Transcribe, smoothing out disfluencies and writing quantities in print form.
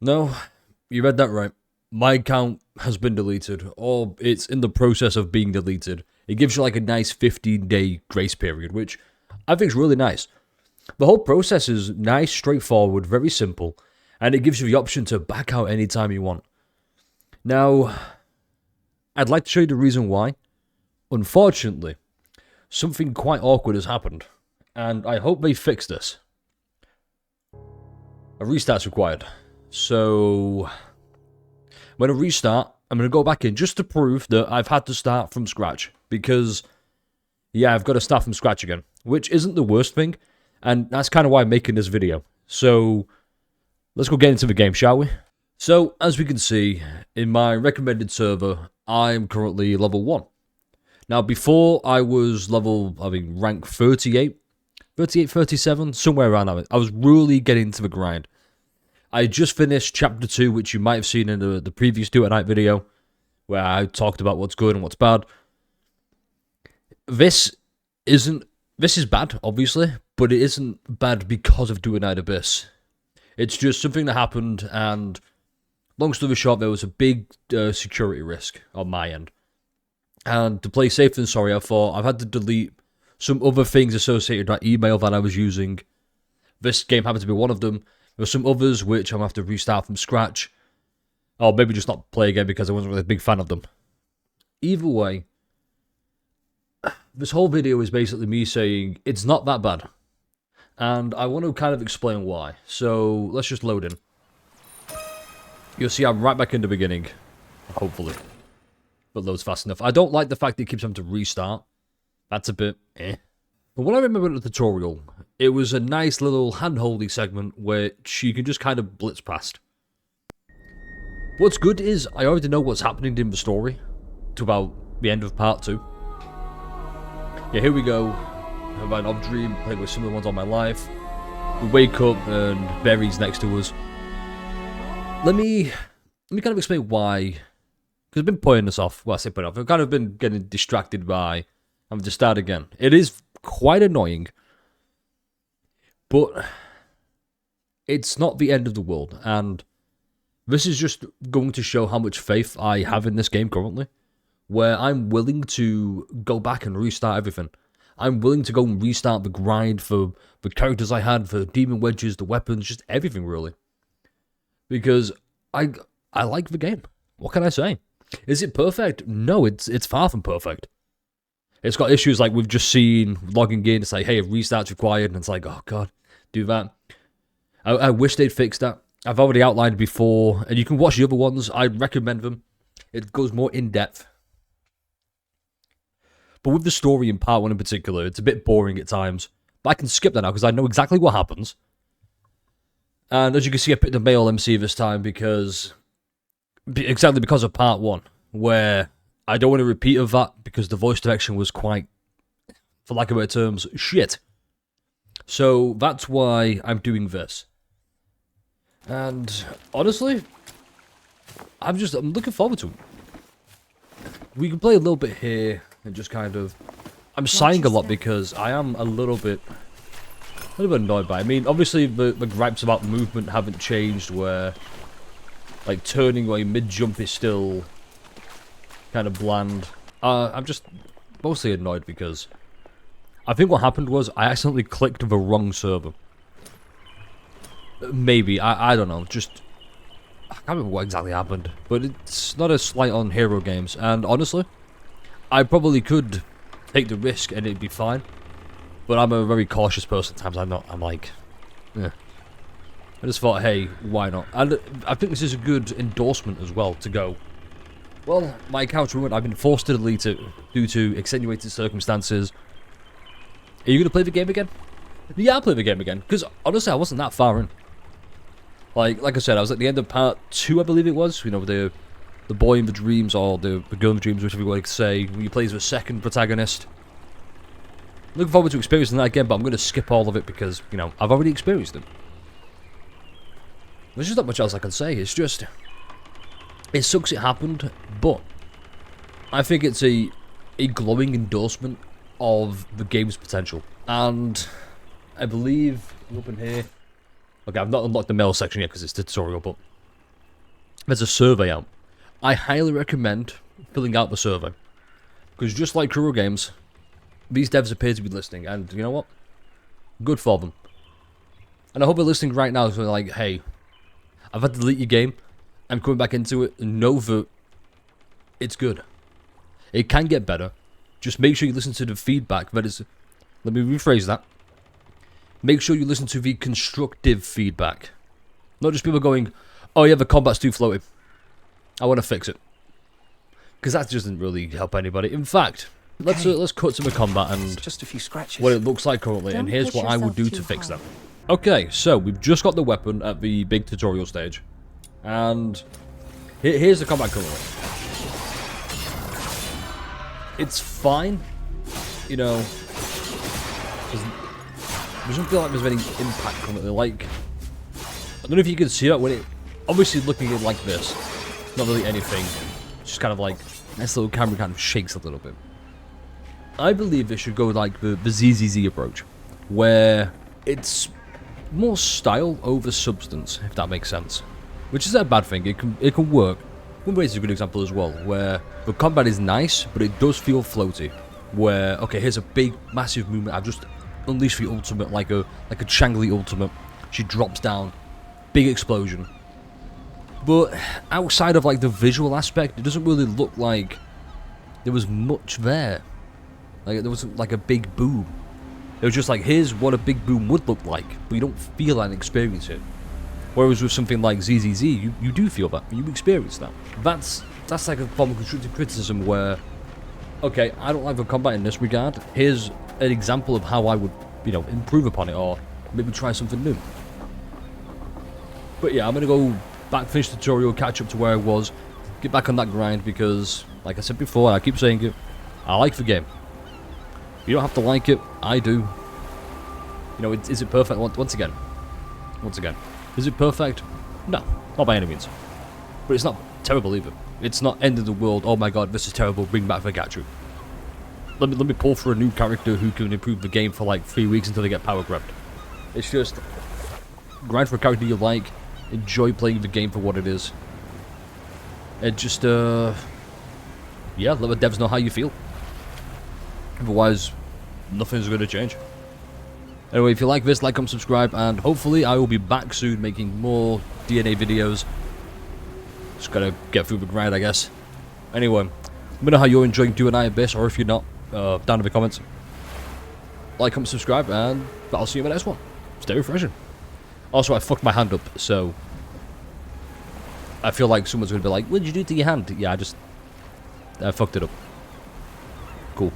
No, you read that right. My account has been deleted, or it's in the process of being deleted. It gives you like a nice 15-day grace period, which I think is really nice. The whole process is nice, straightforward, very simple, and it gives you the option to back out anytime you want. Now, I'd like to show you the reason why. Unfortunately, something quite awkward has happened, and I hope they fix this. A restart's required. So, when I restart, I'm going to go back in just to prove that I've had to start from scratch. Because, yeah, I've got to start from scratch again. Which isn't the worst thing. And that's kind of why I'm making this video. So, let's go get into the game, shall we? So, as we can see, in my recommended server, I'm currently level 1. Now, before I was rank 38, 37, somewhere around that. I was really getting into the grind. I just finished Chapter 2, which you might have seen in the previous Do At Night video, where I talked about what's good and what's bad. This is bad, obviously, but it isn't bad because of Do At Night Abyss. It's just something that happened, and long story short, there was a big security risk on my end. And to play safe than sorry, I thought I've had to delete some other things associated with that email that I was using. This game happened to be one of them. There were some others which I'm going to have to restart from scratch. Or maybe just not play again because I wasn't really a big fan of them. Either way, this whole video is basically me saying it's not that bad. And I want to kind of explain why. So let's just load in. You'll see I'm right back in the beginning. Hopefully. But loads fast enough. I don't like the fact that it keeps having to restart. That's a bit eh. But what I remember in the tutorial, it was a nice little hand-holdy segment which you can just kind of blitz past. What's good is I already know what's happening in the story to about the end of part 2. Yeah, here we go. I have an odd dream, playing with similar ones on my life. We wake up and Barry's next to us. Let me kind of explain why. Because I've been putting this off. Well, I say putting off. I've kind of been getting distracted by having to start again. It is quite annoying. But it's not the end of the world. And this is just going to show how much faith I have in this game currently. Where I'm willing to go back and restart everything. I'm willing to go and restart the grind for the characters I had, for demon wedges, the weapons, just everything really. Because I like the game. What can I say? Is it perfect? No, it's far from perfect. It's got issues like we've just seen logging in. It's like, hey, restart's required. And it's like, oh, God, do that. I wish they'd fix that. I've already outlined before. And you can watch the other ones. I'd recommend them. It goes more in-depth. But with the story in part 1 in particular, it's a bit boring at times. But I can skip that now because I know exactly what happens. And as you can see, I picked a male MC this time because of part 1, where I don't want to repeat of that because the voice direction was quite, for lack of better terms, shit. So that's why I'm doing this. And honestly, I'm looking forward to it. We can play a little bit here and just kind of. I'm sighing a lot because I am a little bit annoyed by it. I mean, obviously the gripes about movement haven't changed, where like turning or mid-jump is still kind of bland. I'm just mostly annoyed because I think what happened was I accidentally clicked the wrong server. Maybe, I don't know, just I can't remember what exactly happened, but it's not a slight on Hero Games, and honestly, I probably could take the risk and it'd be fine. But I'm a very cautious person. Sometimes I'm like, yeah. I just thought, hey, why not? And I think this is a good endorsement as well to go, well, my account's ruined. I've been forced to delete it due to extenuating circumstances. Are you going to play the game again? Yeah, I'll play the game again. Because honestly, I wasn't that far in. Like I said, I was at the end of part 2, I believe it was. You know, the boy in the dreams, or the girl in the dreams, whichever you like to say. When you play as the second protagonist. Looking forward to experiencing that again, but I'm going to skip all of it because, you know, I've already experienced it. There's just not much else I can say. It's just, it sucks it happened, but I think it's a glowing endorsement of the game's potential. And I believe, up in here, okay, I've not unlocked the mail section yet because it's the tutorial, but there's a survey out. I highly recommend filling out the survey. Because just like Kuro Games, these devs appear to be listening, and you know what? Good for them. And I hope they're listening right now, so they're like, hey, I've had to delete your game, I'm coming back into it, and know that it's good. It can get better. Just make sure you listen to the feedback that is... Let me rephrase that. Make sure you listen to the constructive feedback. Not just people going, oh yeah, the combat's too floaty. I want to fix it. Because that doesn't really help anybody. In fact, let's cut to the combat and just a few scratches. What it looks like currently, and here's what I would do to fix that. Okay, so we've just got the weapon at the big tutorial stage, and here's the combat currently. It's fine, you know. It doesn't feel like there's any impact currently. Like, I don't know if you can see that when it, obviously looking at it like this, not really anything. It's just kind of like this little camera kind of shakes a little bit. I believe they should go like the ZZZ approach, where it's more style over substance, if that makes sense. Which is a bad thing. It can work. Moonbase is a good example as well, where the combat is nice, but it does feel floaty. Where, okay, here's a big, massive movement. I've just unleashed the ultimate, like a Changli ultimate. She drops down, big explosion. But outside of like the visual aspect, it doesn't really look like there was much there. Like there wasn't like a big boom. It was just like, here's what a big boom would look like, but you don't feel and experience it. Whereas with something like ZZZ, you do feel that, you experience that. That's like a form of constructive criticism where, okay, I don't like the combat in this regard. Here's an example of how I would, you know, improve upon it or maybe try something new. But yeah, I'm gonna go back, finish the tutorial, catch up to where I was, get back on that grind because, like I said before, and I keep saying it, I like the game. You don't have to like it, I do. You know, is it perfect? Once again, is it perfect? No, not by any means. But it's not terrible either. It's not end of the world, oh my god, this is terrible, bring back Vergatru. Let me pull for a new character who can improve the game for like 3 weeks until they get power grabbed. It's just, grind for a character you like, enjoy playing the game for what it is. And just, yeah, let the devs know how you feel. Otherwise, nothing's going to change. Anyway, if you like this, like, comment, subscribe, and hopefully I will be back soon making more DNA videos. Just gotta get through the grind, I guess. Anyway, let me know how you're enjoying doing Abyss, or if you're not, down in the comments. Like, comment, subscribe, and I'll see you in the next one. Stay refreshing. Also, I fucked my hand up, so I feel like someone's going to be like, what did you do to your hand? Yeah, I fucked it up. Cool.